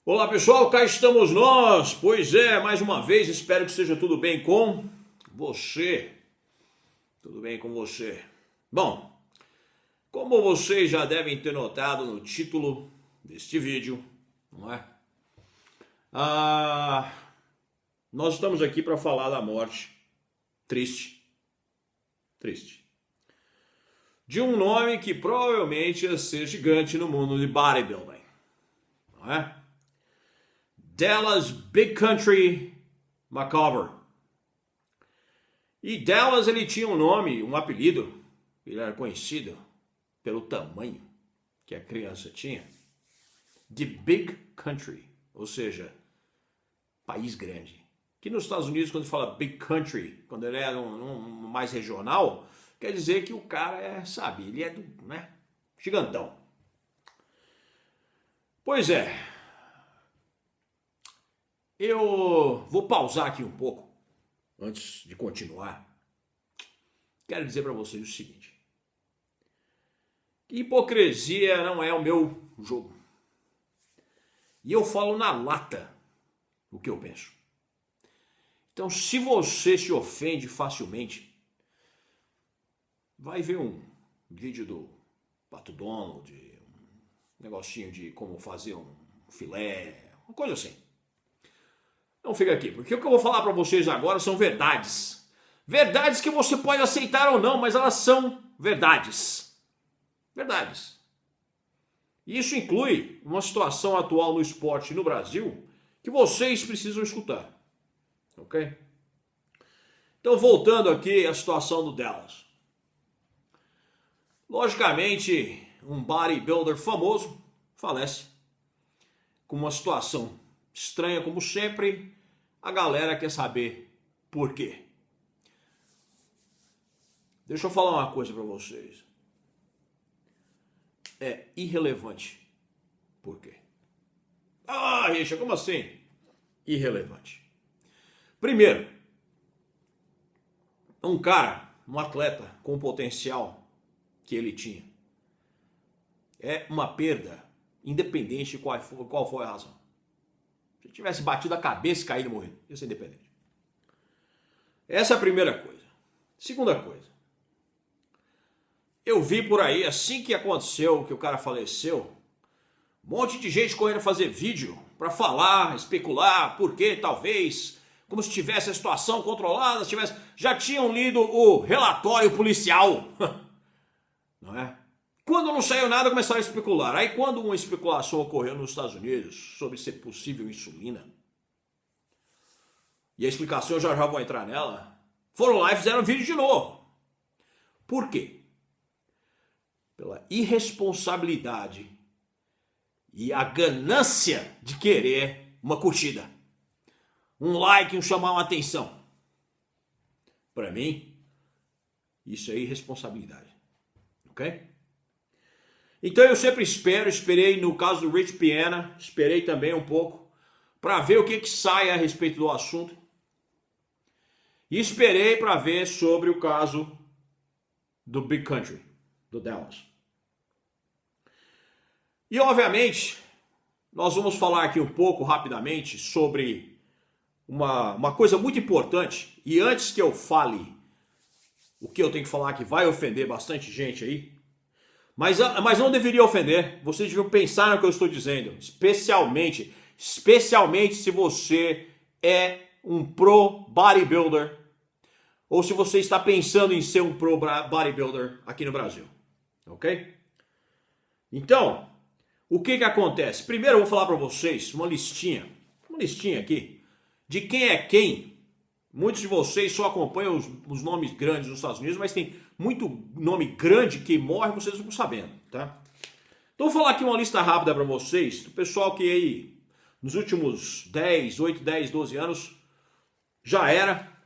Olá pessoal, cá estamos nós. Pois é, mais uma vez, espero que esteja tudo bem com você. Tudo bem com você? Bom, como vocês já devem ter notado no título deste vídeo, não é? Nós estamos aqui para falar da morte triste de um nome que provavelmente ia ser gigante no mundo de bodybuilding, não é? Dallas Big Country McCover. E Dallas, ele tinha um nome, um apelido, ele era conhecido pelo tamanho que a criança tinha, de Big Country, ou seja, país grande. Que nos Estados Unidos, quando fala Big Country, quando ele é um mais regional, quer dizer que o cara ele é gigantão. Pois é. Eu vou pausar aqui um pouco, antes de continuar. Quero dizer para vocês o seguinte. Hipocrisia não é o meu jogo. E eu falo na lata o que eu penso. Então, se você se ofende facilmente, vai ver um vídeo do Pato Donald, um negocinho de como fazer um filé, uma coisa assim. Não fica aqui, porque o que eu vou falar para vocês agora são verdades. Verdades que você pode aceitar ou não, mas elas são verdades. Verdades. E isso inclui uma situação atual no esporte no Brasil que vocês precisam escutar. Ok? Então, voltando aqui à situação do Dallas. Logicamente, um bodybuilder famoso falece com uma situação estranha como sempre. A galera quer saber por quê. Deixa eu falar uma coisa para vocês. É irrelevante. Por quê? Richa, como assim? Irrelevante. Primeiro, um atleta com o potencial que ele tinha, é uma perda, independente de qual foi a razão. Se ele tivesse batido a cabeça e caído e morrido, ia ser independente. Essa é a primeira coisa. Segunda coisa. Eu vi por aí, assim que aconteceu, que o cara faleceu, um monte de gente correndo fazer vídeo para falar, especular, por quê, talvez, como se tivesse a situação controlada, já tinham lido o relatório policial. Não é? Quando não saiu nada, começaram a especular. Aí quando uma especulação ocorreu nos Estados Unidos sobre ser possível insulina, e a explicação eu já vou entrar nela, foram lá e fizeram vídeo de novo. Por quê? Pela irresponsabilidade e a ganância de querer uma curtida, um like, um chamar uma atenção. Para mim, isso é irresponsabilidade. Ok? Então eu sempre esperei no caso do Rich Piana, esperei também um pouco, para ver o que sai a respeito do assunto. E esperei para ver sobre o caso do Big Country, do Dallas. E obviamente, nós vamos falar aqui um pouco rapidamente sobre uma coisa muito importante. E antes que eu fale o que eu tenho que falar que vai ofender bastante gente aí, mas não deveria ofender. Vocês deviam pensar no que eu estou dizendo. Especialmente se você é um pro bodybuilder ou se você está pensando em ser um pro bodybuilder aqui no Brasil. Ok? Então, o que acontece? Primeiro eu vou falar para vocês uma listinha aqui de quem é quem. Muitos de vocês só acompanham os nomes grandes dos Estados Unidos, mas tem muito nome grande que morre, vocês não estão sabendo, tá? Então vou falar aqui uma lista rápida para vocês, do pessoal que aí nos últimos 8, 10, 12 anos já era.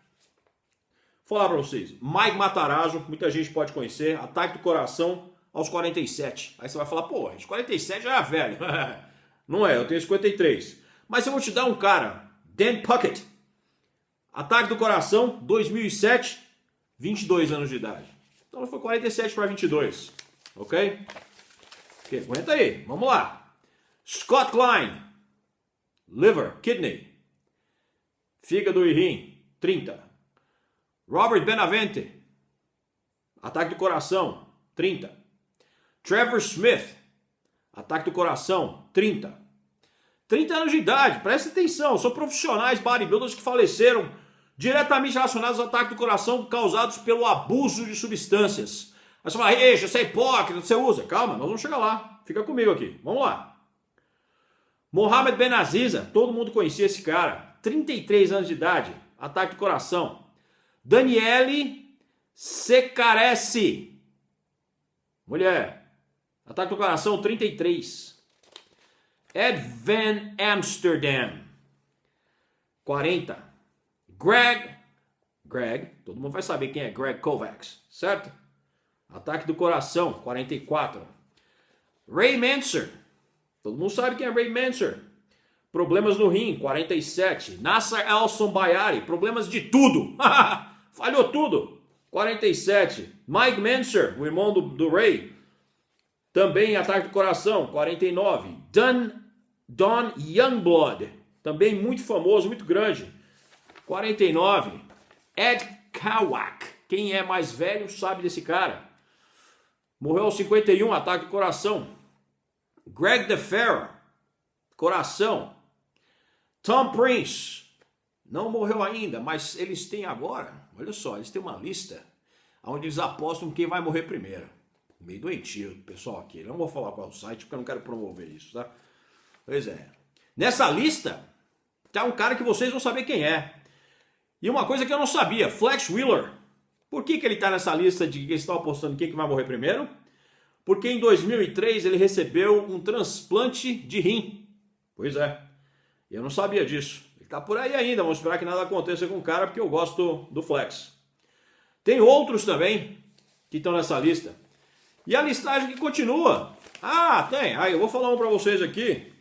Vou falar para vocês, Mike Matarazzo, muita gente pode conhecer, ataque do coração aos 47. Aí você vai falar, pô, 47 já é velho. Não é, eu tenho 53. Mas eu vou te dar um cara, Dan Puckett. Ataque do coração, 2007, 22 anos de idade. Então foi 47 para 22, ok? Aguenta aí, vamos lá. Scott Klein, liver, kidney, fígado e rim, 30. Robert Benavente, ataque do coração, 30. Trevor Smith, ataque do coração, 30. 30 anos de idade, presta atenção, são profissionais bodybuilders que faleceram diretamente relacionados ao ataque do coração causados pelo abuso de substâncias. Aí você fala, você é hipócrita, você usa. Calma, nós vamos chegar lá. Fica comigo aqui. Vamos lá. Mohamed Benaziza, todo mundo conhecia esse cara. 33 anos de idade, ataque do coração. Daniele Secaresi, mulher, ataque do coração, 33. Ed Van Amsterdam, 40. Greg, todo mundo vai saber quem é Greg Kovacs, certo? Ataque do coração, 44. Ray Manser, todo mundo sabe quem é Ray Manser. Problemas no rim, 47. Nasser Elson Bayari, problemas de tudo. Falhou tudo, 47. Mike Manser, o irmão do Ray, também ataque do coração, 49. Don Youngblood, também muito famoso, muito grande, 49. Ed Kawak, quem é mais velho sabe desse cara. Morreu aos 51, ataque do coração. Greg DeFerra, coração. Tom Prince, não morreu ainda, mas eles têm agora, olha só, eles têm uma lista onde eles apostam quem vai morrer primeiro. Meio doentio, pessoal, aqui. Eu não vou falar qual é o site, porque eu não quero promover isso, tá? Pois é. Nessa lista, tá um cara que vocês vão saber quem é. E uma coisa que eu não sabia, Flex Wheeler. Por que ele tá nessa lista de que eles estão apostando quem que vai morrer primeiro? Porque em 2003 ele recebeu um transplante de rim. Pois é. Eu não sabia disso. Ele tá por aí ainda, vamos esperar que nada aconteça com o cara, porque eu gosto do Flex. Tem outros também que estão nessa lista. E a listagem que continua. Tem. Aí eu vou falar um para vocês aqui.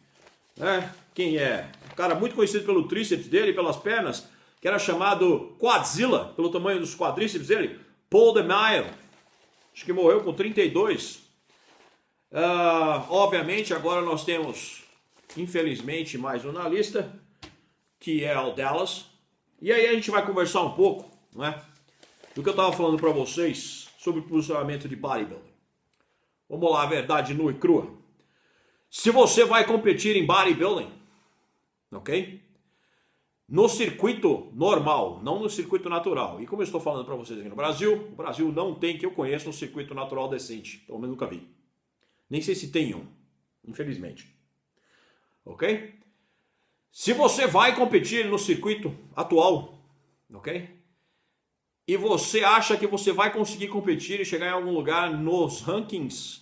Quem é? Um cara muito conhecido pelo tríceps dele, pelas pernas, que era chamado Quadzilla, pelo tamanho dos quadríceps dele. Paul DeMille. Acho que morreu com 32. Obviamente, agora nós temos, infelizmente, mais um na lista, que é o Dallas. E aí a gente vai conversar um pouco, né, do que eu estava falando para vocês sobre o posicionamento de bodybuilding. Vamos lá, a verdade nua e crua. Se você vai competir em bodybuilding, ok? No circuito normal, não no circuito natural. E como eu estou falando para vocês aqui no Brasil, o Brasil não tem, que eu conheço, um circuito natural decente. Pelo menos nunca vi. Nem sei se tem um, infelizmente. Ok? Se você vai competir no circuito atual, ok? E você acha que você vai conseguir competir e chegar em algum lugar nos rankings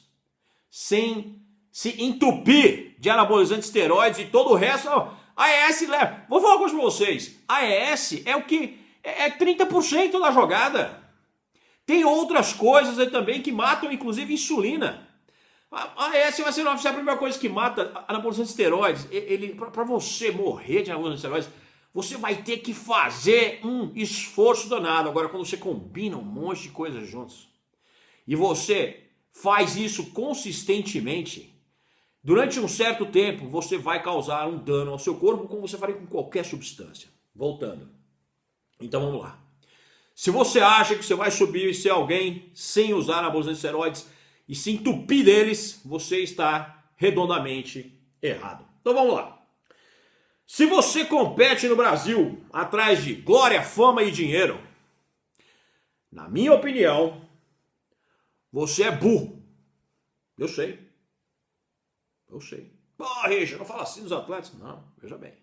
sem se entupir de anabolizantes, esteroides e todo o resto, AES leva. Vou falar uma coisa para vocês. AES é o que é 30% da jogada. Tem outras coisas aí também que matam, inclusive insulina. A AES vai ser a primeira coisa que mata anabolizantes, esteroides. Para você morrer de anabolizantes, esteroides, você vai ter que fazer um esforço danado. Agora, quando você combina um monte de coisas juntos e você faz isso consistentemente, durante um certo tempo, você vai causar um dano ao seu corpo, como você faria com qualquer substância. Voltando. Então, vamos lá. Se você acha que você vai subir e ser alguém sem usar anabolizantes, esteroides e se entupir deles, você está redondamente errado. Então, vamos lá. Se você compete no Brasil atrás de glória, fama e dinheiro, na minha opinião, você é burro. Eu sei. Richard, não fala assim dos atletas. Não, veja bem.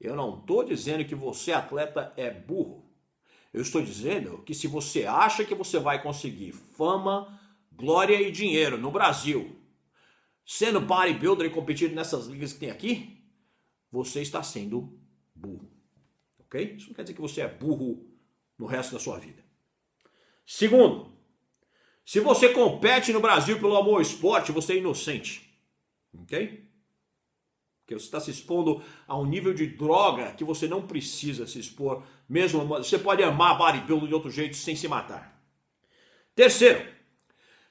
Eu não estou dizendo que você, atleta, é burro. Eu estou dizendo que se você acha que você vai conseguir fama, glória e dinheiro no Brasil, sendo bodybuilder e competindo nessas ligas que tem aqui, você está sendo burro, ok? Isso não quer dizer que você é burro no resto da sua vida. Segundo, se você compete no Brasil pelo amor ao esporte, você é inocente, ok? Porque você está se expondo a um nível de droga que você não precisa se expor, mesmo você pode amar bodybuilding de outro jeito sem se matar. Terceiro,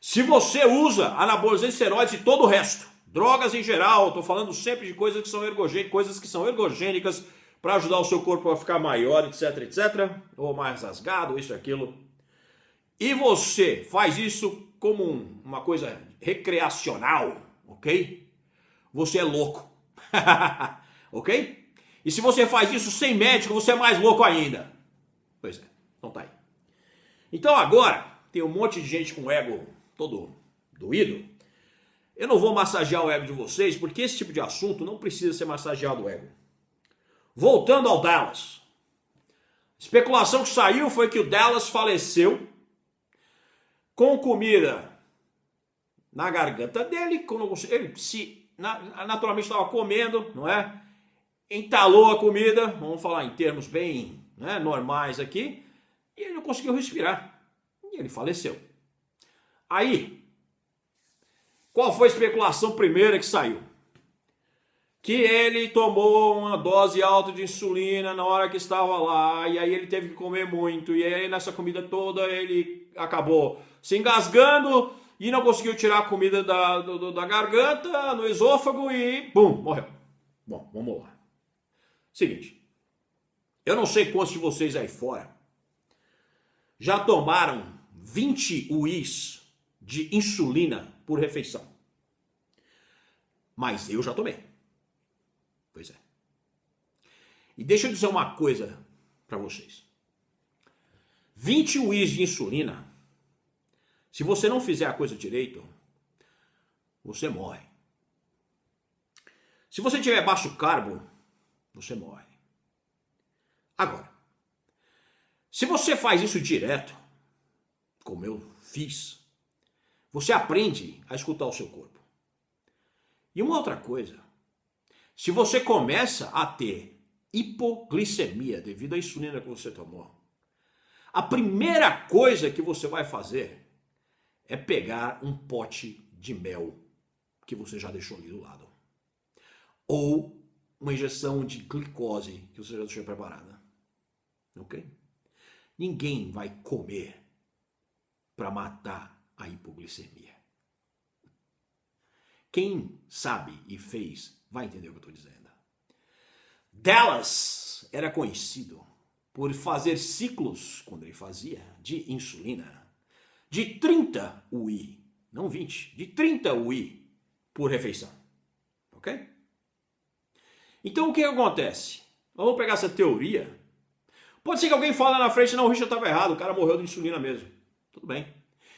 se você usa anabolizantes, esteroides e todo o resto, Drogas em geral, estou falando sempre de coisas que são ergogênicas para ajudar o seu corpo a ficar maior, etc, etc. Ou mais rasgado, isso e aquilo. E você faz isso como uma coisa recreacional, ok? Você é louco. Ok? E se você faz isso sem médico, você é mais louco ainda. Pois é, então tá aí. Então agora, tem um monte de gente com o ego todo doído. Eu não vou massagear o ego de vocês, porque esse tipo de assunto não precisa ser massageado o ego. Voltando ao Dallas. A especulação que saiu foi que o Dallas faleceu com comida na garganta dele, ele naturalmente estava comendo, não é? Entalou a comida, vamos falar em termos bem, né, normais aqui, e ele não conseguiu respirar. E ele faleceu. Aí, qual foi a especulação primeira que saiu? Que ele tomou uma dose alta de insulina na hora que estava lá, e aí ele teve que comer muito, e aí nessa comida toda ele acabou se engasgando e não conseguiu tirar a comida da garganta, no esôfago e bum, morreu. Bom, vamos lá. Seguinte, eu não sei quantos de vocês aí fora já tomaram 20 UIs de insulina por refeição. Mas eu já tomei. Pois é. E deixa eu dizer uma coisa para vocês. 20 UIs de insulina, se você não fizer a coisa direito, você morre. Se você tiver baixo carbo, você morre. Agora, se você faz isso direto, como eu fiz, você aprende a escutar o seu corpo. E uma outra coisa, se você começa a ter hipoglicemia devido à insulina que você tomou, a primeira coisa que você vai fazer é pegar um pote de mel que você já deixou ali do lado. Ou uma injeção de glicose que você já deixou preparada. Ok? Ninguém vai comer para matar a hipoglicemia. Quem sabe e fez vai entender o que eu estou dizendo. Dallas era conhecido por fazer ciclos, quando ele fazia, de insulina, de 30 UI, não 20, de 30 UI por refeição. Ok? Então o que acontece? Vamos pegar essa teoria. Pode ser que alguém fale na frente, não, o Richard estava errado, o cara morreu de insulina mesmo. Tudo bem.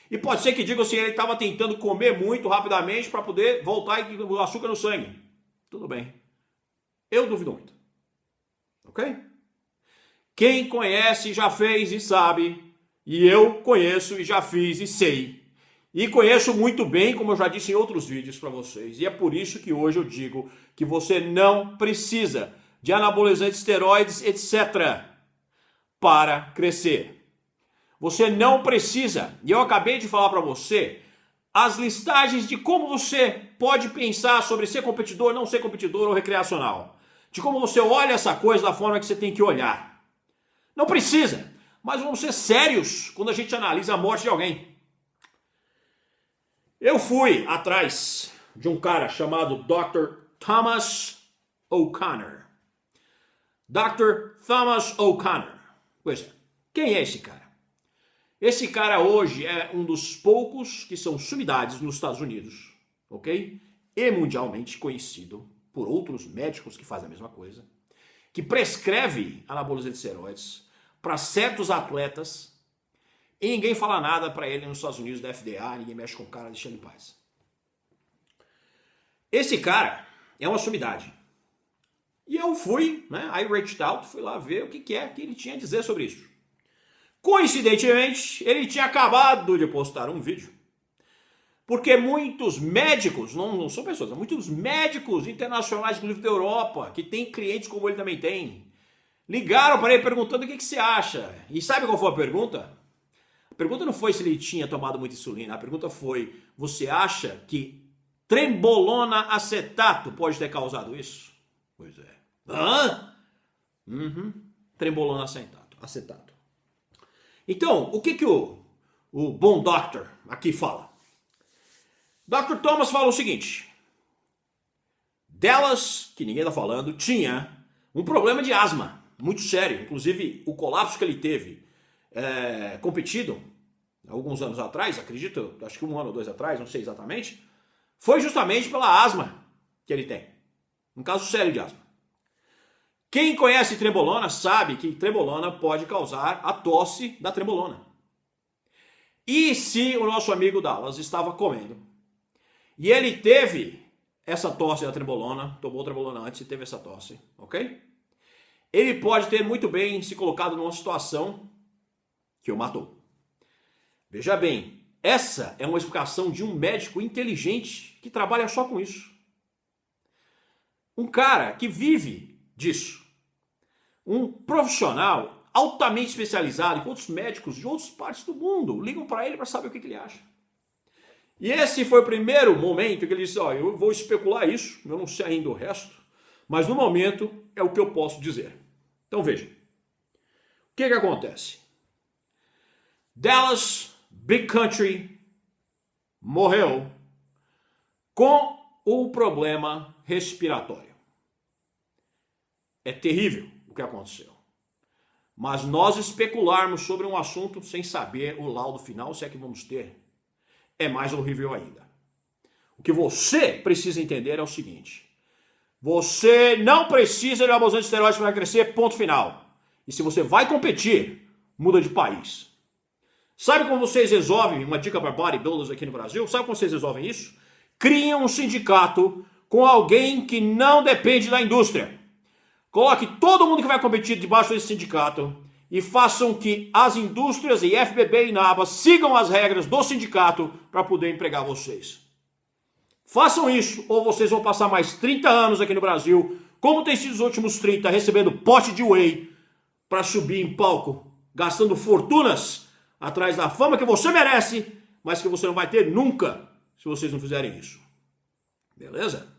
E pode ser que digam assim, ele estava tentando comer muito rapidamente para poder voltar e o açúcar no sangue. Tudo bem. Eu duvido muito. Ok? Quem conhece, já fez e sabe. E eu conheço e já fiz e sei. E conheço muito bem, como eu já disse em outros vídeos para vocês. E é por isso que hoje eu digo que você não precisa de anabolizantes, esteroides, etc. para crescer. Você não precisa. E eu acabei de falar para você as listagens de como você pode pensar sobre ser competidor, não ser competidor ou recreacional. De como você olha essa coisa da forma que você tem que olhar. Não precisa. Mas vamos ser sérios quando a gente analisa a morte de alguém. Eu fui atrás de um cara chamado Dr. Thomas O'Connor. Dr. Thomas O'Connor. Pois é, quem é esse cara? Esse cara hoje é um dos poucos que são sumidades nos Estados Unidos, ok? E mundialmente conhecido por outros médicos que fazem a mesma coisa, que prescreve anabolizantes esteroides para certos atletas e ninguém fala nada para ele nos Estados Unidos da FDA, ninguém mexe com o cara, deixa ele em paz. Esse cara é uma sumidade. E eu fui, né, I reached out, fui lá ver o que é que ele tinha a dizer sobre isso. Coincidentemente, ele tinha acabado de postar um vídeo, porque muitos médicos, não são pessoas, muitos médicos internacionais, inclusive da Europa, que tem clientes como ele também tem, ligaram para ele perguntando o que você acha. E sabe qual foi a pergunta? A pergunta não foi se ele tinha tomado muita insulina, a pergunta foi, você acha que trembolona acetato pode ter causado isso? Pois é. Hã? Trembolona acetato. Então, o que o bom doctor aqui fala? Dr. Thomas fala o seguinte, Dallas, que ninguém tá falando, tinha um problema de asma muito sério. Inclusive, o colapso que ele teve competido alguns anos atrás, acredito, acho que 1 ano ou 2 atrás, não sei exatamente, foi justamente pela asma que ele tem. Um caso sério de asma. Quem conhece trembolona sabe que trembolona pode causar a tosse da trembolona. E se o nosso amigo Dallas estava comendo e ele teve essa tosse da trembolona, tomou trembolona antes e teve essa tosse, ok? Ele pode ter muito bem se colocado numa situação que o matou. Veja bem, essa é uma explicação de um médico inteligente que trabalha só com isso. Um cara que vive disso. Um profissional altamente especializado, enquanto os médicos de outras partes do mundo ligam para ele para saber o que ele acha. E esse foi o primeiro momento que ele disse, eu vou especular isso, eu não sei ainda o resto, mas no momento é o que eu posso dizer. Então veja, o que acontece? Dallas Big Country morreu com o problema respiratório. É terrível o que aconteceu. Mas nós especularmos sobre um assunto sem saber o laudo final, se é que vamos ter, é mais horrível ainda. O que você precisa entender é o seguinte: você não precisa de anabolizante de esteroides para crescer, ponto final. E se você vai competir, muda de país. Sabe como vocês resolvem, uma dica para bodybuilders aqui no Brasil, sabe como vocês resolvem isso? Criam um sindicato com alguém que não depende da indústria. Coloque todo mundo que vai competir debaixo desse sindicato e façam que as indústrias e FBB e NABA sigam as regras do sindicato para poder empregar vocês. Façam isso ou vocês vão passar mais 30 anos aqui no Brasil, como tem sido os últimos 30, recebendo pote de whey para subir em palco, gastando fortunas atrás da fama que você merece, mas que você não vai ter nunca se vocês não fizerem isso. Beleza?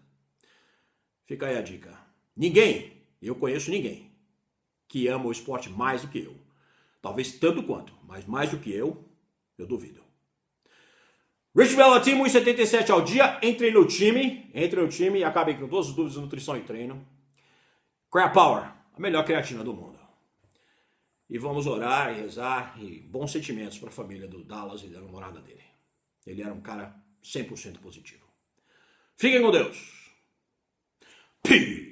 Fica aí a dica. Eu conheço ninguém que ama o esporte mais do que eu. Talvez tanto quanto, mas mais do que eu duvido. Rich Bella Team 1,77 ao dia, entre no time e acabem com todas as dúvidas de nutrição e treino. Crab Power, a melhor creatina do mundo. E vamos orar e rezar e bons sentimentos para a família do Dallas e da namorada dele. Ele era um cara 100% positivo. Fiquem com Deus. Peace.